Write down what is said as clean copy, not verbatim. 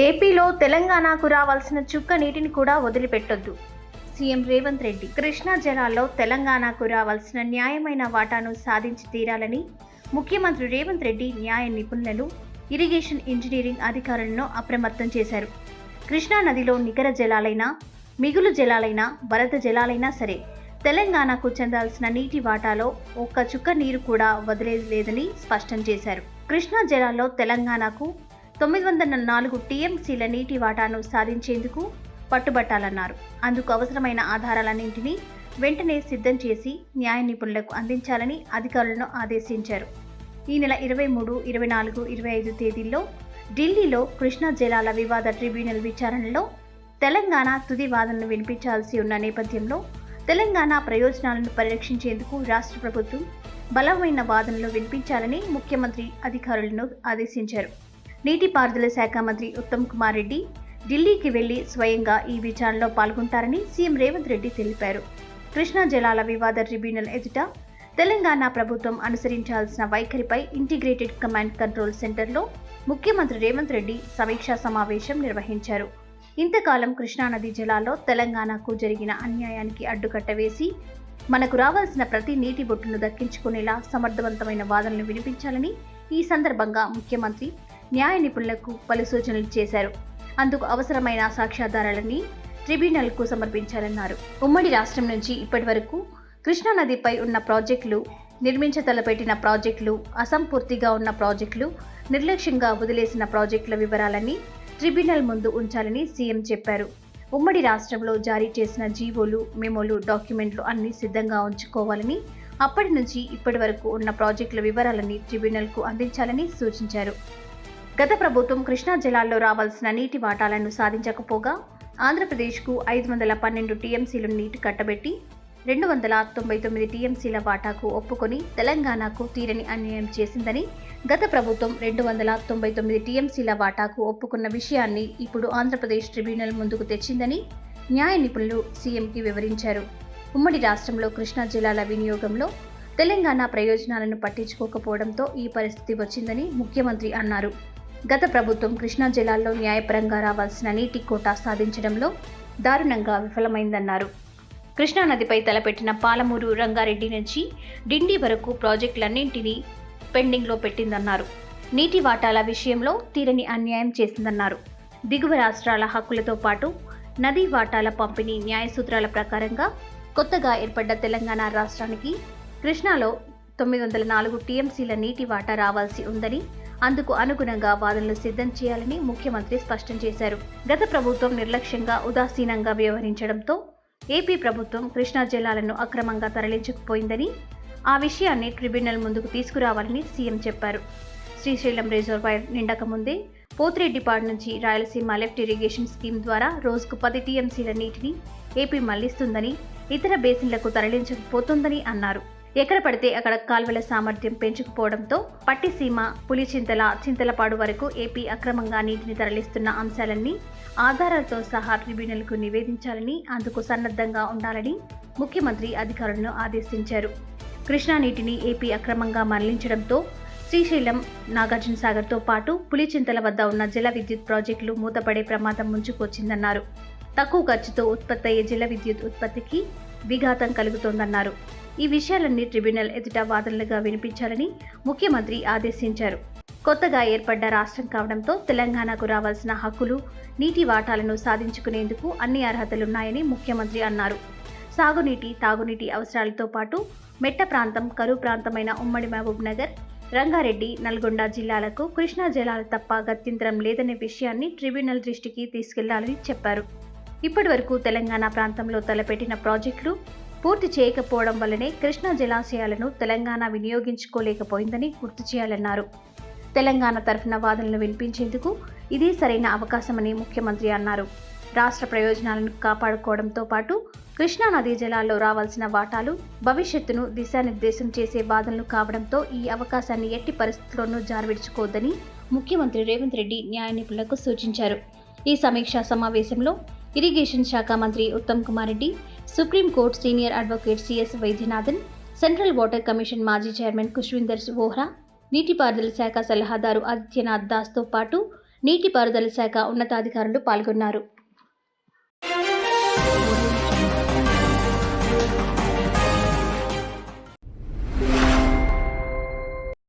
ఏపీలో తెలంగాణకు రావాల్సిన చుక్క నీటిని కూడా వదిలిపెట్టొద్దు. సీఎం రేవంత్ రెడ్డి కృష్ణా జలాల్లో తెలంగాణకు రావాల్సిన న్యాయమైన వాటాను సాధించి తీరాలని ముఖ్యమంత్రి రేవంత్ రెడ్డి న్యాయ నిపుణులను, ఇరిగేషన్ ఇంజనీరింగ్ అధికారులను అప్రమత్తం చేశారు. కృష్ణా నదిలో నికర జలాలైనా, మిగులు జలాలైనా, వరద జలాలైనా సరే తెలంగాణకు చెందాల్సిన నీటి వాటాలో ఒక్క చుక్క నీరు కూడా వదిలేది లేదని స్పష్టం చేశారు. కృష్ణా జలాల్లో తెలంగాణకు 904 టీఎంసీల నీటి వాటాను సాధించేందుకు పట్టుబట్టాలన్నారు. అందుకు అవసరమైన ఆధారాలన్నింటినీ వెంటనే సిద్ధం చేసి న్యాయ నిపుణులకు అందించాలని అధికారులను ఆదేశించారు. ఈ నెల 23, 24, 25 తేదీల్లో ఢిల్లీలో కృష్ణా జలాల వివాద ట్రిబ్యునల్ విచారణలో తెలంగాణ తుది వాదనను వినిపించాల్సి ఉన్న నేపథ్యంలో తెలంగాణ ప్రయోజనాలను పరిరక్షించేందుకు రాష్ట్ర ప్రభుత్వం బలమైన వాదనలు వినిపించాలని ముఖ్యమంత్రి అధికారులను ఆదేశించారు. నీటిపారుదల శాఖ మంత్రి ఉత్తమ్ కుమార్ రెడ్డి ఢిల్లీకి వెళ్లి స్వయంగా ఈ విచారణలో పాల్గొంటారని సీఎం రేవంత్ రెడ్డి తెలిపారు. కృష్ణా జలాల వివాద ట్రిబ్యునల్ ఎదుట తెలంగాణ ప్రభుత్వం అనుసరించాల్సిన వైఖరిపై ఇంటిగ్రేటెడ్ కమాండ్ కంట్రోల్ సెంటర్లో ముఖ్యమంత్రి రేవంత్ రెడ్డి సమీక్షా సమావేశం నిర్వహించారు. ఇంతకాలం కృష్ణానది జలాల్లో తెలంగాణకు జరిగిన అన్యాయానికి అడ్డుకట్ట వేసి మనకు రావాల్సిన ప్రతి నీటి బొట్టును దక్కించుకునేలా సమర్థవంతమైన వాదనలు వినిపించాలని ఈ సందర్భంగా ముఖ్యమంత్రి న్యాయ నిపుణులకు పలు సూచనలు చేశారు. అందుకు అవసరమైన సాక్ష్యాధారాలని ట్రిబ్యునల్కు సమర్పించాలన్నారు. ఉమ్మడి రాష్ట్రం నుంచి ఇప్పటి వరకు కృష్ణానదిపై ఉన్న ప్రాజెక్టులు, నిర్మించతలపెట్టిన ప్రాజెక్టులు, అసంపూర్తిగా ఉన్న ప్రాజెక్టులు, నిర్లక్ష్యంగా వదిలేసిన ప్రాజెక్టుల వివరాలన్నీ ట్రిబ్యునల్ ముందు ఉంచాలని సీఎం చెప్పారు. ఉమ్మడి రాష్ట్రంలో జారీ చేసిన జీవోలు, మెమోలు, డాక్యుమెంట్లు అన్ని సిద్ధంగా ఉంచుకోవాలని, అప్పటి నుంచి ఇప్పటి వరకు ఉన్న ప్రాజెక్టుల వివరాలన్నీ ట్రిబ్యునల్కు అందించాలని సూచించారు. గత ప్రభుత్వం కృష్ణా జలాల్లో రావాల్సిన నీటి వాటాలను సాధించకపోగా ఆంధ్రప్రదేశ్కు 512 టీఎంసీలు నీటి కట్టబెట్టి 299 టీఎంసీల వాటాకు ఒప్పుకొని తెలంగాణకు తీరని అన్యాయం చేసిందని, గత ప్రభుత్వం 299 టీఎంసీల వాటాకు ఒప్పుకున్న విషయాన్ని ఇప్పుడు ఆంధ్రప్రదేశ్ ట్రిబ్యునల్ ముందుకు తెచ్చిందని న్యాయ నిపుణులు సీఎంకి వివరించారు. ఉమ్మడి రాష్ట్రంలో కృష్ణా జలాల వినియోగంలో తెలంగాణ ప్రయోజనాలను పట్టించుకోకపోవడంతో ఈ పరిస్థితి వచ్చిందని ముఖ్యమంత్రి అన్నారు. గత ప్రభుత్వం కృష్ణా జలాల్లో న్యాయపరంగా రావాల్సిన నీటి కోటా సాధించడంలో దారుణంగా విఫలమైందన్నారు. కృష్ణానదిపై తలపెట్టిన పాలమూరు, రంగారెడ్డి నుంచి డిండి వరకు ప్రాజెక్టులన్నింటినీ పెండింగ్లో పెట్టిందన్నారు. నీటి వాటాల విషయంలో తీరని అన్యాయం చేసిందన్నారు. దిగువ రాష్ట్రాల హక్కులతో పాటు నదీ వాటాల పంపిణీ న్యాయ సూత్రాల ప్రకారంగా కొత్తగా ఏర్పడ్డ తెలంగాణ రాష్ట్రానికి కృష్ణాలో 904 టీఎంసీల నీటి వాటా రావాల్సి ఉందని, అందుకు అనుగుణంగా వాదనలు సిద్ధం చేయాలని ముఖ్యమంత్రి స్పష్టం చేశారు. గత ప్రభుత్వం నిర్లక్ష్యంగా, ఉదాసీనంగా వ్యవహరించడంతో ఏపీ ప్రభుత్వం కృష్ణా జలాలను అక్రమంగా తరలించుకుపోయిందని, ఆ విషయాన్ని ట్రిబ్యునల్ ముందుకు తీసుకురావాలని సీఎం చెప్పారు. శ్రీశైలం రిజర్వాయర్ నిండకముందే పోతిరెడ్డిపాడు నుంచి రాయలసీమ లెఫ్ట్ ఇరిగేషన్ స్కీమ్ ద్వారా రోజుకు 10 టీఎంసీల నీటిని ఏపీ మళ్లిస్తుందని, ఇతర బేసిన్లకు తరలించకపోతుందని అన్నారు. ఎక్కడ పడితే అక్కడ కాల్వల సామర్థ్యం పెంచుకుపోవడంతో పట్టిసీమ, పులిచింతల, చింతలపాడు వరకు ఏపీ అక్రమంగా నీటిని తరలిస్తున్న అంశాలన్నీ ఆధారాలతో సహా ట్రిబ్యునల్కు నివేదించాలని, అందుకు సన్నద్ధంగా ఉండాలని ముఖ్యమంత్రి అధికారులను ఆదేశించారు. కృష్ణా నీటిని ఏపీ అక్రమంగా మళ్లించడంతో శ్రీశైలం, నాగార్జునసాగర్తో పాటు పులిచింతల వద్ద ఉన్న జల విద్యుత్ ప్రాజెక్టులు మూతపడే ప్రమాదం ముంచుకొచ్చిందన్నారు. తక్కువ ఖర్చుతో ఉత్పత్తయ్యే జల విద్యుత్ ఉత్పత్తికి విఘాతం కలుగుతోందన్నారు. ఈ విషయాలన్నీ ట్రిబ్యునల్ ఎదుట వాదనలుగా వినిపించాలని ముఖ్యమంత్రి ఆదేశించారు. కొత్తగా ఏర్పడ్డ రాష్ట్రం కావడంతో తెలంగాణకు రావాల్సిన హక్కులు, నీటి వాటాలను సాధించుకునేందుకు అన్ని అర్హతలున్నాయని ముఖ్యమంత్రి అన్నారు. సాగునీటి, తాగునీటి అవసరాలతో పాటు మెట్ట ప్రాంతం, కరువు ప్రాంతమైన ఉమ్మడి మహబూబ్ నగర్, రంగారెడ్డి, నల్గొండ జిల్లాలకు కృష్ణా జలాలు తప్ప గత్యంతరం లేదనే విషయాన్ని ట్రిబ్యునల్ దృష్టికి తీసుకెళ్లాలని చెప్పారు. ఇప్పటి వరకు తెలంగాణ ప్రాంతంలో తలపెట్టిన ప్రాజెక్టులు పూర్తి చేయకపోవడం వల్లనే కృష్ణా జలాశయాలను తెలంగాణ వినియోగించుకోలేకపోయిందని గుర్తు చేయాలన్నారు. తెలంగాణ తరఫున వాదనలు వినిపించేందుకు ఇదే సరైన అవకాశమని ముఖ్యమంత్రి అన్నారు. రాష్ట్ర ప్రయోజనాలను కాపాడుకోవడంతో పాటు కృష్ణా నదీ జలాల్లో రావాల్సిన వాటాలు భవిష్యత్తును దిశానిర్దేశం చేసే వాదనలు కావడంతో ఈ అవకాశాన్ని ఎట్టి పరిస్థితుల్లోనూ జారవిడుచుకోవద్దని ముఖ్యమంత్రి రేవంత్ రెడ్డి న్యాయ నిపుణులకు సూచించారు. ఈ సమీక్షా సమావేశంలో ఇరిగేషన్ శాఖ మంత్రి Uttam Kumar Reddy, supreme court senior advocate CS Vaidyanathan, central water commission మాజీ చైర్మన్ ఖుష్విందర్ వోహ్రా, నీటిపారుదల శాఖ సలహాదారు ఆదిత్యనాథ్ దాస్తో పాటు నీటిపారుదల శాఖ ఉన్నతాధికారులు పాల్గొన్నారు.